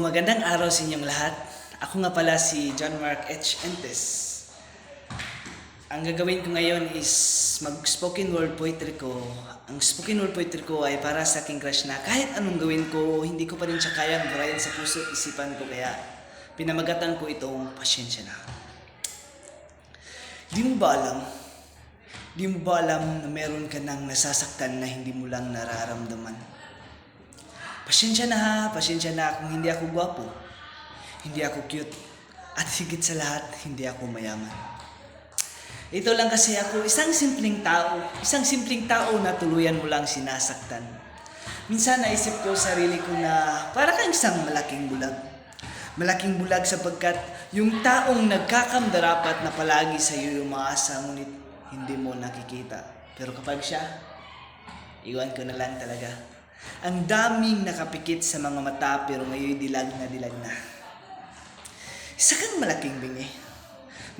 Magandang araw sa inyong lahat. Ako nga pala si John Mark H. Entes. Ang gagawin ko ngayon is mag-spoken word poetry ko. Ang spoken word poetry ko ay para sa aking crush na kahit anong gawin ko, hindi ko pa rin siya kayang burahin sa puso at isipan ko. Kaya pinamagatan ko itong Pasensya Na. Di mo ba alam? Di mo ba alam na meron ka nang nasasaktan na hindi mo lang nararamdaman? Pasensya na kung hindi ako gwapo, hindi ako cute, at higit sa lahat, hindi ako mayaman. Ito lang kasi ako, isang simpleng tao na tuluyan mo lang sinasaktan. Minsan naisip ko sarili ko na para kang isang malaking bulag. Malaking bulag sapagkat yung taong nagkakamdarapat na palagi sa iyo umaasa ngunit hindi mo nakikita. Pero kapag siya, iwan ko na lang talaga. Ang daming nakapikit sa mga mata pero ngayon dilag na. Isa kang malaking bingi.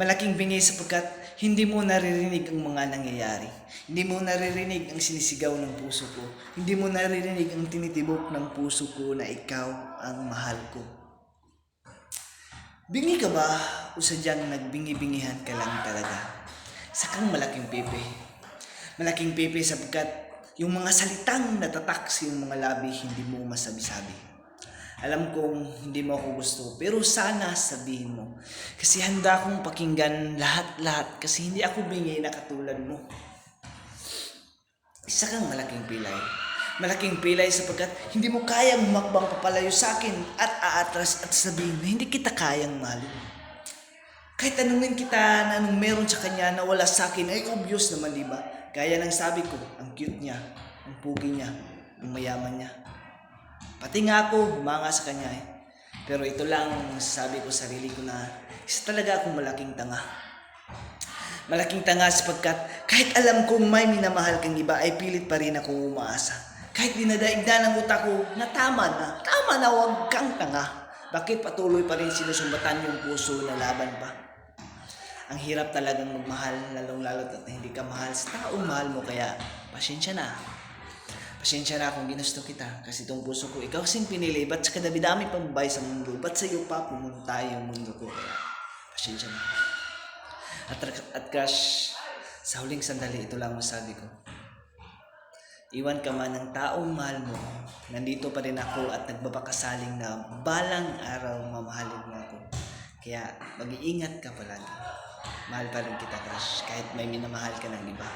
Malaking bingi sapagkat hindi mo naririnig ang mga nangyayari. Hindi mo naririnig ang sinisigaw ng puso ko. Hindi mo naririnig ang tinitibok ng puso ko na ikaw ang mahal ko. Bingi ka ba o sadyang nagbingi-bingihan ka lang talaga? Isa kang malaking pipi. Malaking pipi sapagkat yung mga salitang natatak sa iyong mga labi, hindi mo masabi-sabi. Alam kong hindi mo ako gusto, pero sana sabihin mo. Kasi handa akong pakinggan lahat-lahat, kasi hindi ako bingi na katulad mo. Isa kang malaking pilay. Malaking pilay sapagkat hindi mo kayang humakbang papalayo sa akin at aatras at sabihin na hindi kita kayang mahalin. Kahit tanungin kita na anong meron sa kanya na wala sa akin, ay obvious naman, di ba? Gaya ng sabi ko, ang cute niya, ang pugi niya, ang mayaman niya. Pati nga ako, humanga sa kanya eh. Pero ito lang sabi ko sarili ko na isa talaga akong malaking tanga. Malaking tanga sapagkat kahit alam kong may minamahal kang iba ay pilit pa rin ako umaasa. Kahit dinadaig na ng utak ko na tama na huwag kang tanga. Bakit patuloy pa rin sinusumbatan yung puso na laban pa? Ang hirap talagang magmahal, lalong-lalo at hindi ka mahal sa taong mahal mo, kaya pasensya na. Pasensya na kung ginusto kita, kasi itong puso ko, ikaw kasing pinili, ba't sa kadami-dami pang babae sa mundo, ba't sa iyo pa pumunta yung mundo ko, kaya pasensya na. At crush, sa huling sandali, ito lang masabi ko. Iwan ka man ng taong mahal mo, nandito pa rin ako at nagbabakasaling na balang araw mamahalin mo ako. Kaya mag-iingat ka palagi. Mahal pa rin kita, crush, kahit may minamahal ka ng iba.